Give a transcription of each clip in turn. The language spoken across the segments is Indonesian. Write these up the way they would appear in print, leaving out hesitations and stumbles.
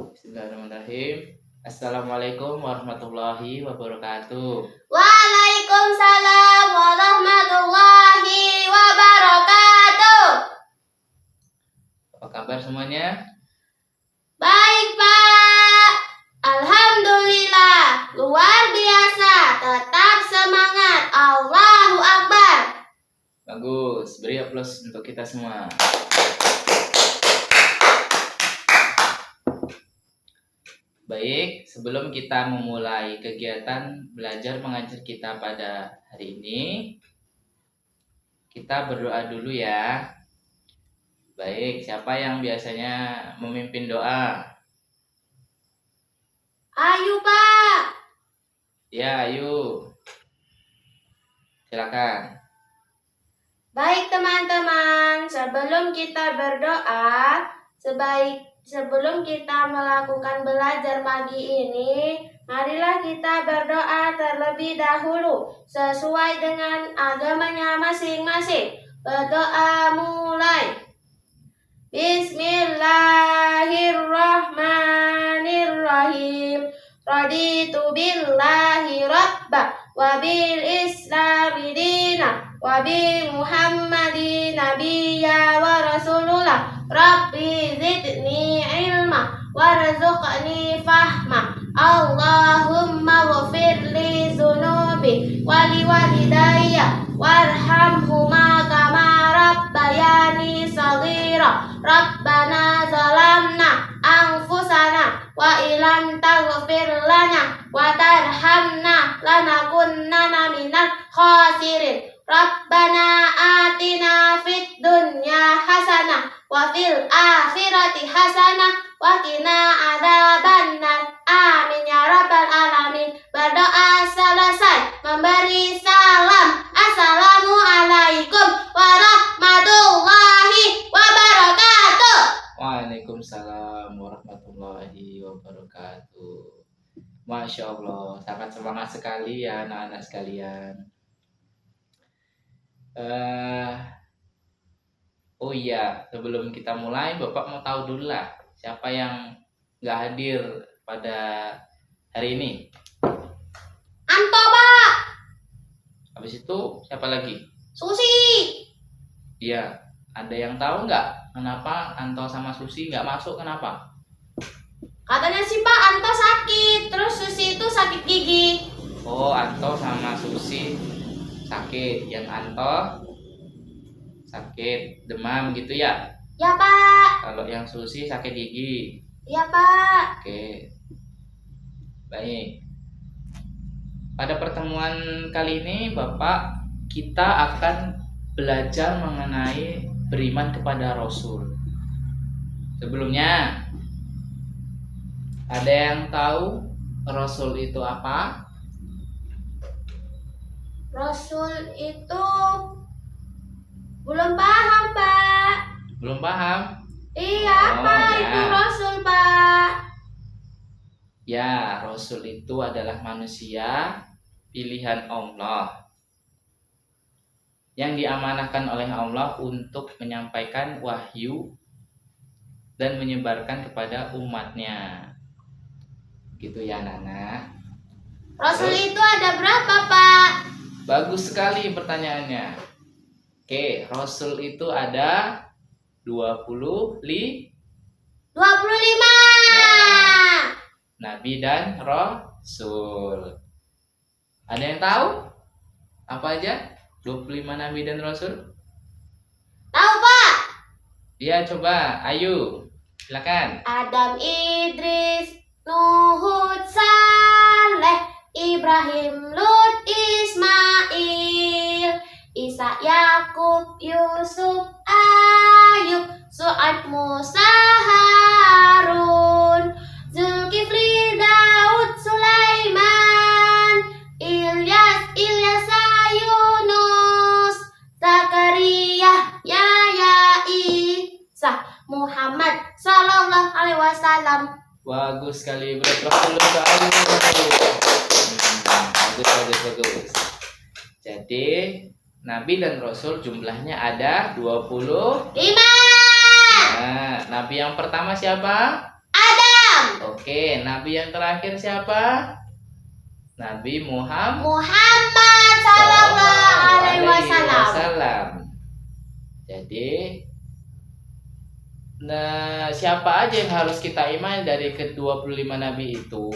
Bismillahirrahmanirrahim. Assalamualaikum warahmatullahi wabarakatuh. Waalaikumsalam warahmatullahi wabarakatuh. Apa kabar semuanya? Baik, Pak. Alhamdulillah. Luar biasa. Tetap semangat. Allahu Akbar. Bagus. Beri aplaus untuk kita semua. Baik, sebelum kita memulai kegiatan belajar mengajar kita pada hari ini, kita berdoa dulu ya. Baik, siapa yang biasanya memimpin doa? Ayo, Pak. Ya, ayo. Silakan. Baik, teman-teman. Sebelum kita berdoa, sebelum kita melakukan belajar pagi ini, marilah kita berdoa terlebih dahulu sesuai dengan agamanya masing-masing. Berdoa mulai. Bismillahirrahmanirrahim. Raditu billahi rabba wa bil islami dina wa bi muhammadin nabiyya wa rasulullah. Rabbi zidni ilma warzuqni fahma. Allahumma ghfir li zunubi wali walidayya warhamhuma kama rabbayani saghira. Rabbana zalamna anfusana wa ilam taghfir lana wa tarhamna lanakunanna minal khasirin. Rabbana atina fid dunya hasanah wa fil akhirati hasanah wa qina adzabannar. Amin ya rabbal alamin. Berdoa selesai, memberi salam. Assalamualaikum warahmatullahi wabarakatuh. Waalaikumsalam warahmatullahi wabarakatuh. Masya Allah, sangat semangat sekali ya anak-anak sekalian. Oh iya, sebelum kita mulai, Bapak mau tahu dulu lah siapa yang nggak hadir pada hari ini. Anto, Pak. Habis itu siapa lagi? Susi. Iya, ada yang tahu nggak kenapa Anto sama Susi nggak masuk? Kenapa? Katanya sih Pak, Anto sakit. Terus Susi itu sakit gigi. Oh, Anto sama Susi sakit. Yang Anto sakit demam gitu ya? Ya, Pak. Kalau yang Susi sakit gigi. Ya, Pak. Oke. Baik. Pada pertemuan kali ini, Bapak, kita akan belajar mengenai beriman kepada Rasul. Sebelumnya, ada yang tahu Rasul itu apa? Rasul itu belum paham, Pak. Belum paham? Iya, Oh, apa ya. itu Rasul, Pak? Ya, Rasul itu adalah manusia pilihan Allah yang diamanahkan oleh Allah untuk menyampaikan wahyu dan menyebarkan kepada umatnya. Gitu ya, Nana. Rasul Terus? itu ada berapa, Pak? Bagus sekali pertanyaannya. Oke, Rasul itu ada 25 Nabi dan Rasul. Ada yang tahu? Apa aja? 25 Nabi dan Rasul? Tahu, Pak? Iya, coba. Ayo. Silakan. Adam, Idris, Nuh, Saleh, Ibrahim, Lut, Ismail, Isa, Yakub, Yusuf, Ayub, Su'aib, Musa, Harun, Zulkifli, Daud, Sulaiman, Ilyas, Yunus, Zakaria, Yahya, Isa, Muhammad Sallallahu Alaihi Wasallam. Bagus sekali. Bagus. Jadi Nabi dan Rasul jumlahnya ada 25. Nah, Nabi yang pertama siapa? Adam. Oke, nabi yang terakhir siapa? Nabi Muhammad sallallahu alaihi wasallam. wasallam. Jadi, nah, siapa aja yang harus kita imani dari ke-25 nabi itu?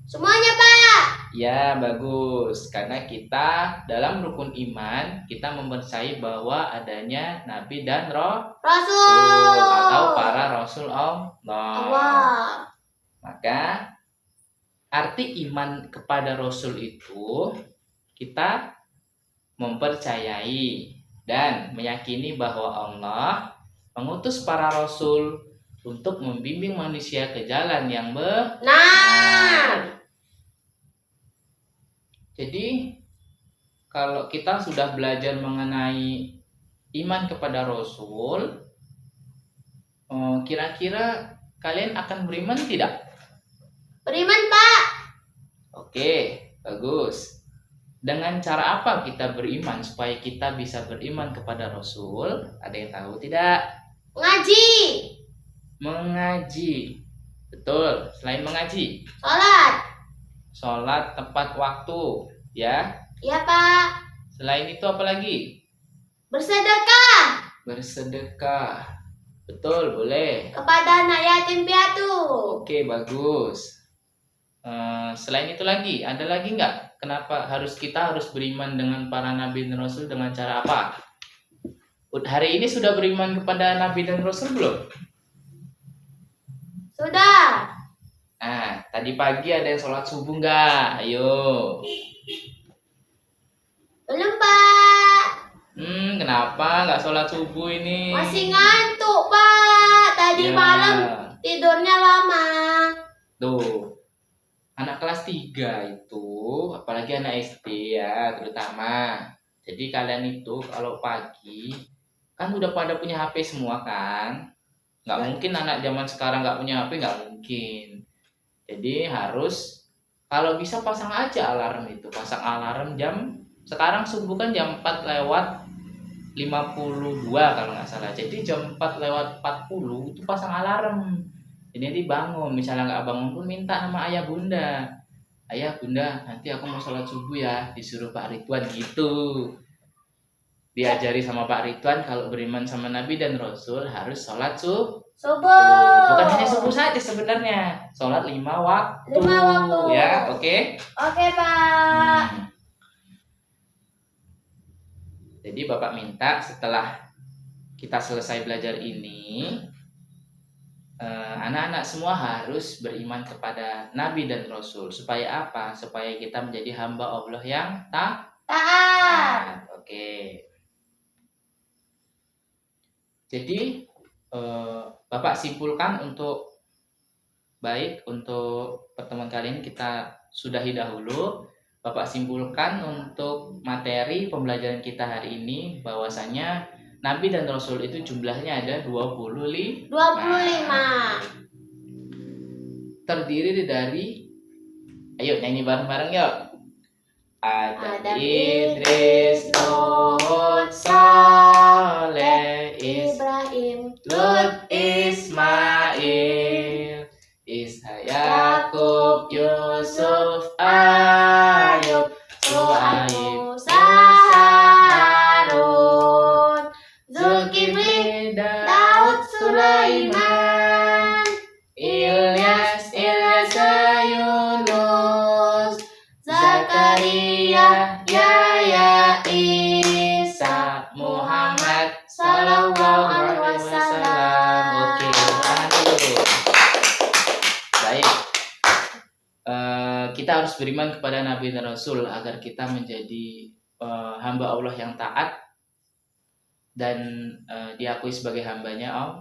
Semuanya, Pak. Ya, bagus. Karena kita dalam rukun iman, kita mempercayai bahwa adanya nabi dan rasul atau para rasul Allah. Maka arti iman kepada rasul itu kita mempercayai dan meyakini bahwa Allah mengutus para rasul untuk membimbing manusia ke jalan yang benar. Jadi kalau kita sudah belajar mengenai iman kepada rasul, kira-kira kalian akan beriman tidak? Beriman, Pak. Oke, bagus. Dengan cara apa kita beriman supaya kita bisa beriman kepada Rasul? Ada yang tahu tidak? Mengaji. Mengaji. Betul. Selain mengaji, sholat tepat waktu, ya. Iya, Pak. Selain itu apa lagi? Bersedekah. Bersedekah. Betul, boleh. Kepada anak yatim piatu. Oke, bagus. Selain itu lagi, ada lagi nggak? Kenapa kita harus beriman dengan para nabi dan rasul dengan cara apa? Hari ini sudah beriman kepada nabi dan rasul belum? Sudah. Nah, tadi pagi ada yang sholat subuh nggak? Ayo. Belum, Pak. Kenapa nggak sholat subuh ini? Masih ngantuk, Pak. Tadi Ya. malam tidurnya lama. Tuh, anak kelas 3 itu, apalagi anak SD ya, terutama. Jadi kalian itu kalau pagi, kan udah pada punya HP semua kan? Nggak mungkin anak zaman sekarang nggak punya HP, nggak mungkin. Jadi harus, kalau bisa pasang aja alarm itu. Pasang alarm sekarang subuh kan jam 4 lewat 52 kalau nggak salah. Jadi jam 4 lewat 40 itu pasang alarm. Jadi nanti bangun, misalnya nggak bangun pun minta sama ayah bunda. Ayah bunda, nanti aku mau sholat subuh ya, disuruh Pak Ridwan gitu. Diajari sama Pak Ridwan kalau beriman sama Nabi dan Rasul harus sholat subuh. Bukan hanya subuh saja sebenarnya, sholat 5 waktu. 5 waktu. Ya, oke. Oke, Pak. Jadi Bapak minta setelah kita selesai belajar ini, anak-anak semua harus beriman kepada Nabi dan Rasul. Supaya apa? Supaya kita menjadi hamba Allah yang Taat. Oke. Jadi Bapak simpulkan untuk pertemuan kali ini kita sudahi dahulu. Bapak simpulkan untuk materi pembelajaran kita hari ini bahwasanya Nabi dan Rasul itu jumlahnya ada 25. Terdiri dari, ayo nyanyi bareng-bareng yuk. Adam, Idris, Nuh, Saleh, Ibrahim, Lut, Ismail, Ishak, Yakub, Yusuf, Ayub, Shu'aib, Musa, Harun, Zulkifli, Daud, Sulaiman, Ilyas, Yunus, Zakaria, Yahya, Isa, Muhammad, sallallahu alaihi wasallam. Oke, tangan dulu. Baik. Kita harus beriman kepada Nabi dan Rasul agar kita menjadi hamba Allah yang taat dan diakui sebagai hambanya Allah.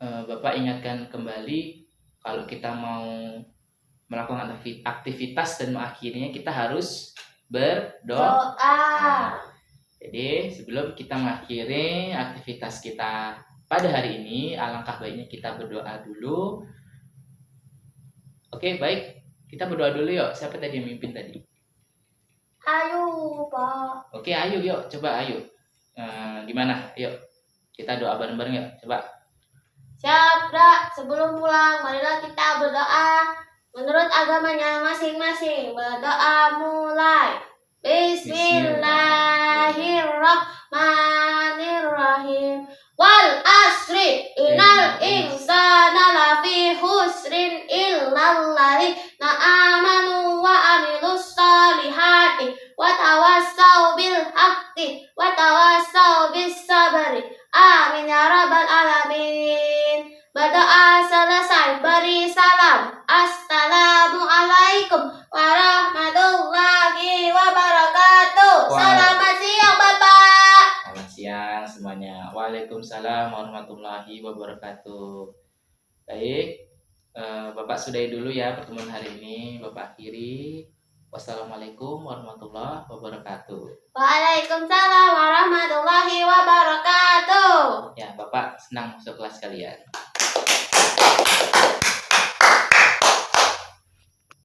Bapak ingatkan kembali, kalau kita mau melakukan aktivitas dan mengakhirinya kita harus berdoa. Jadi sebelum kita mengakhiri aktivitas kita pada hari ini, alangkah baiknya kita berdoa dulu. Oke, baik. Kita berdoa dulu yuk. Siapa tadi yang mimpin tadi? Ayo, Pak. Oke, ayo yuk. Coba ayo. Gimana? Yuk. Kita doa bareng-bareng yuk. Coba. Syabda, sebelum pulang, marilah kita berdoa menurut agamanya masing-masing. Berdoa mulai. Bismillahirrahmanirrahim. Wal asri innal insana lafi husrin illalladzina amanu wa amilus solihati wa tawassau bil haqqi wa tawassau bis sabri. Amin ya rabbal alamin. Berdoa selesai, beri salam. Assalamualaikum warahmatullahi wabarakatuh. Wah. Selamat siang, Bapak. Selamat siang semuanya. Waalaikumsalam warahmatullahi wabarakatuh. Baik, Bapak sudahi dulu ya pertemuan hari ini. Bapak akhiri. Wassalamualaikum warahmatullahi wabarakatuh. Waalaikumsalam warahmatullahi wabarakatuh. Ya, Bapak senang masuk kelas kalian.